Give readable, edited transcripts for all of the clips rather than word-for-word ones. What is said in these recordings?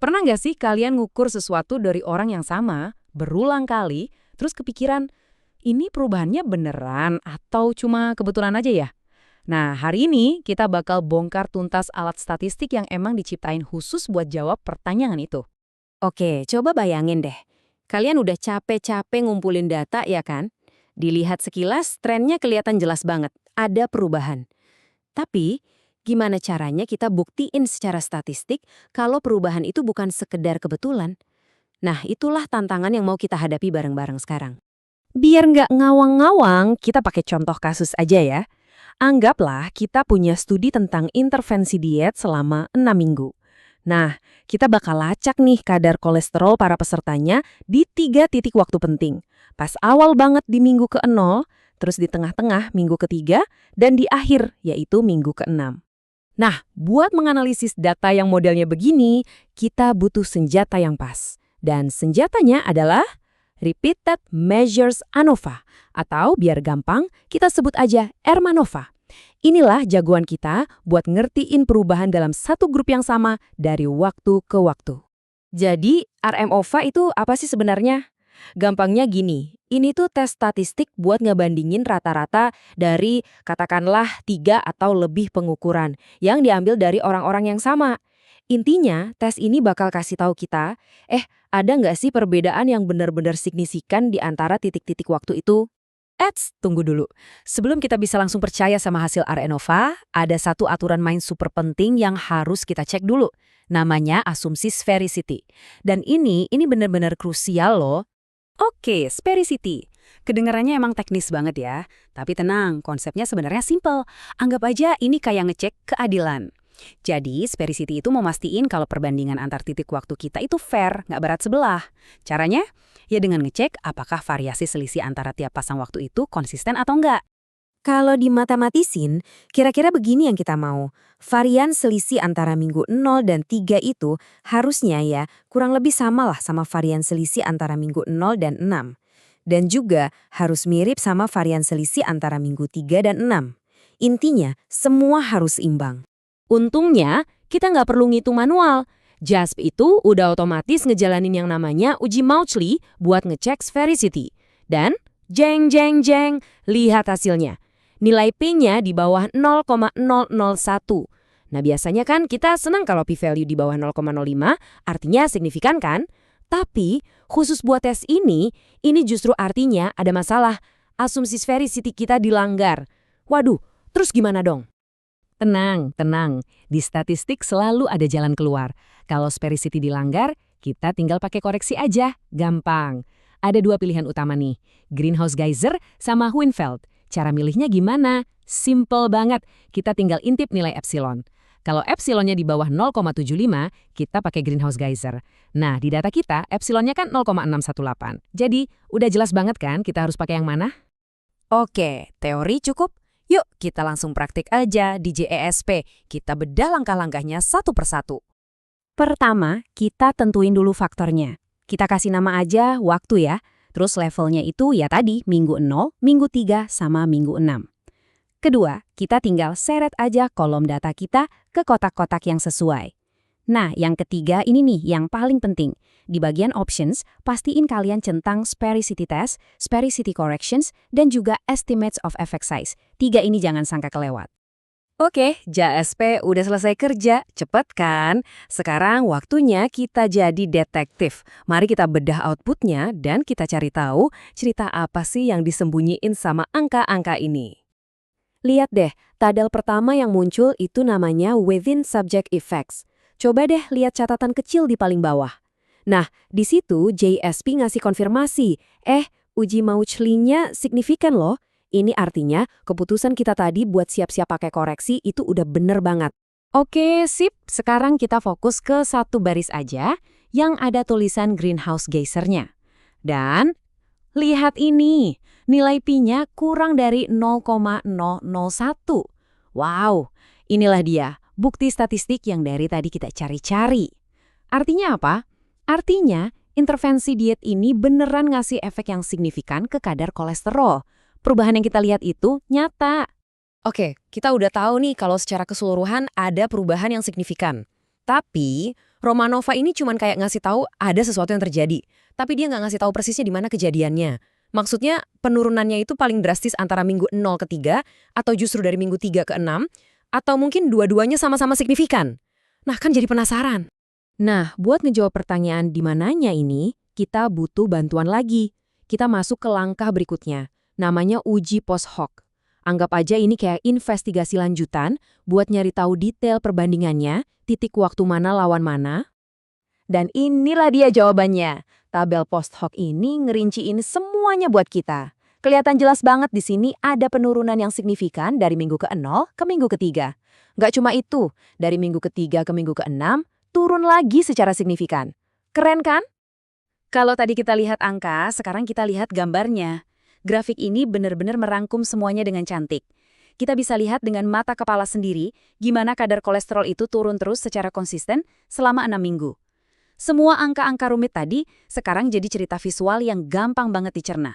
Pernah nggak sih kalian ngukur sesuatu dari orang yang sama, berulang kali, terus kepikiran, ini perubahannya beneran atau cuma kebetulan aja ya? Nah, hari ini kita bakal bongkar tuntas alat statistik yang emang diciptain khusus buat jawab pertanyaan itu. Oke, coba bayangin deh. Kalian udah capek-capek ngumpulin data ya kan? Dilihat sekilas, trennya kelihatan jelas banget. Ada perubahan. Tapi, gimana caranya kita buktiin secara statistik kalau perubahan itu bukan sekedar kebetulan? Nah, itulah tantangan yang mau kita hadapi bareng-bareng sekarang. Biar nggak ngawang-ngawang, kita pakai contoh kasus aja ya. Anggaplah kita punya studi tentang intervensi diet selama 6 minggu. Nah, kita bakal lacak nih kadar kolesterol para pesertanya di 3 titik waktu penting. Pas awal banget di minggu ke-0, terus di tengah-tengah minggu ke-3, dan di akhir, yaitu minggu ke-6. Nah, buat menganalisis data yang modelnya begini, kita butuh senjata yang pas. Dan senjatanya adalah Repeated Measures ANOVA, atau biar gampang, kita sebut aja ERMANOVA. Inilah jagoan kita buat ngertiin perubahan dalam satu grup yang sama dari waktu ke waktu. Jadi, RMOVA itu apa sih sebenarnya? Gampangnya gini, ini tuh tes statistik buat ngebandingin rata-rata dari katakanlah 3 atau lebih pengukuran yang diambil dari orang-orang yang sama. Intinya, tes ini bakal kasih tahu kita, ada nggak sih perbedaan yang benar-benar signifikan di antara titik-titik waktu itu? Tunggu dulu. Sebelum kita bisa langsung percaya sama hasil RNOVA, ada satu aturan main super penting yang harus kita cek dulu. Namanya asumsi sphericity. Dan ini benar-benar krusial loh. Oke, sphericity. Kedengarannya emang teknis banget ya. Tapi tenang, konsepnya sebenarnya simple. Anggap aja ini kayak ngecek keadilan. Jadi, sphericity itu memastikan kalau perbandingan antar titik waktu kita itu fair, nggak berat sebelah. Caranya? Ya dengan ngecek apakah variasi selisih antara tiap pasang waktu itu konsisten atau enggak. Kalau dimatematisin, kira-kira begini yang kita mau. Varian selisih antara minggu 0 dan 3 itu harusnya ya kurang lebih samalah sama varian selisih antara minggu 0 dan 6. Dan juga harus mirip sama varian selisih antara minggu 3 dan 6. Intinya, semua harus imbang. Untungnya, kita nggak perlu ngitung manual. JASP itu udah otomatis ngejalanin yang namanya uji Mauchly buat ngecek sphericity. Dan, jeng jeng jeng, lihat hasilnya. Nilai P-nya di bawah 0,001. Nah biasanya kan kita senang kalau P-value di bawah 0,05, artinya signifikan kan? Tapi, khusus buat tes ini justru artinya ada masalah. Asumsi sphericity kita dilanggar. Waduh, terus gimana dong? Tenang. Di statistik selalu ada jalan keluar. Kalau sphericity dilanggar, kita tinggal pakai koreksi aja. Gampang. Ada 2 pilihan utama nih. Greenhouse geyser sama Hohenfeld. Cara milihnya gimana? Simple banget. Kita tinggal intip nilai epsilon. Kalau epsilonnya di bawah 0,75, kita pakai greenhouse geyser. Nah, di data kita, epsilonnya kan 0,618. Jadi, udah jelas banget kan kita harus pakai yang mana? Oke, teori cukup. Yuk, kita langsung praktik aja di JESP. Kita bedah langkah-langkahnya satu persatu. Pertama, kita tentuin dulu faktornya. Kita kasih nama aja waktu ya. Terus levelnya itu ya tadi, minggu 0, minggu 3, sama minggu 6. Kedua, kita tinggal seret aja kolom data kita ke kotak-kotak yang sesuai. Nah, yang ketiga ini nih yang paling penting. Di bagian options, pastiin kalian centang sphericity test, sphericity corrections, dan juga estimates of effect size. 3 ini jangan sampai kelewat. Oke, JASP udah selesai kerja. Cepet kan? Sekarang waktunya kita jadi detektif. Mari kita bedah outputnya dan kita cari tahu cerita apa sih yang disembunyiin sama angka-angka ini. Lihat deh, tabel pertama yang muncul itu namanya Within Subject Effects. Coba deh lihat catatan kecil di paling bawah. Nah, di situ JSP ngasih konfirmasi, uji Mauchly-nya signifikan loh. Ini artinya keputusan kita tadi buat siap-siap pakai koreksi itu udah bener banget. Oke, sip. Sekarang kita fokus ke satu baris aja yang ada tulisan greenhouse geyser-nya. Dan lihat ini, nilai Pi-nya kurang dari 0,001. Wow, inilah dia, bukti statistik yang dari tadi kita cari-cari. Artinya apa? Artinya, intervensi diet ini beneran ngasih efek yang signifikan ke kadar kolesterol. Perubahan yang kita lihat itu nyata. Oke, kita udah tahu nih kalau secara keseluruhan ada perubahan yang signifikan. Tapi, Romanova ini cuman kayak ngasih tahu ada sesuatu yang terjadi, tapi dia nggak ngasih tahu persisnya di mana kejadiannya. Maksudnya penurunannya itu paling drastis antara minggu 0 ke 3, atau justru dari minggu 3 ke 6, atau mungkin dua-duanya sama-sama signifikan. Nah, kan jadi penasaran. Nah, buat ngejawab pertanyaan di mananya ini, kita butuh bantuan lagi. Kita masuk ke langkah berikutnya, namanya uji post hoc. Anggap aja ini kayak investigasi lanjutan buat nyari tahu detail perbandingannya, titik waktu mana lawan mana. Dan inilah dia jawabannya. Tabel post hoc ini ngerinciin semuanya buat kita. Kelihatan jelas banget di sini ada penurunan yang signifikan dari minggu ke-0 ke minggu ke-3. Nggak cuma itu, dari minggu ke-3 ke minggu ke-6, turun lagi secara signifikan. Keren kan? Kalau tadi kita lihat angka, sekarang kita lihat gambarnya. Grafik ini benar-benar merangkum semuanya dengan cantik. Kita bisa lihat dengan mata kepala sendiri gimana kadar kolesterol itu turun terus secara konsisten selama 6 minggu. Semua angka-angka rumit tadi sekarang jadi cerita visual yang gampang banget dicerna.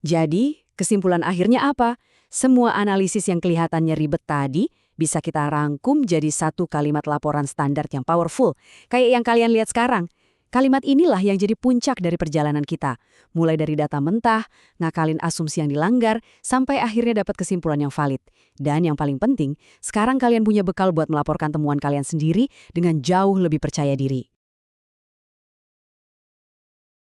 Jadi, kesimpulan akhirnya apa? Semua analisis yang kelihatannya ribet tadi bisa kita rangkum jadi satu kalimat laporan standar yang powerful. Kayak yang kalian lihat sekarang. Kalimat inilah yang jadi puncak dari perjalanan kita. Mulai dari data mentah, ngakalin asumsi yang dilanggar, sampai akhirnya dapat kesimpulan yang valid. Dan yang paling penting, sekarang kalian punya bekal buat melaporkan temuan kalian sendiri dengan jauh lebih percaya diri.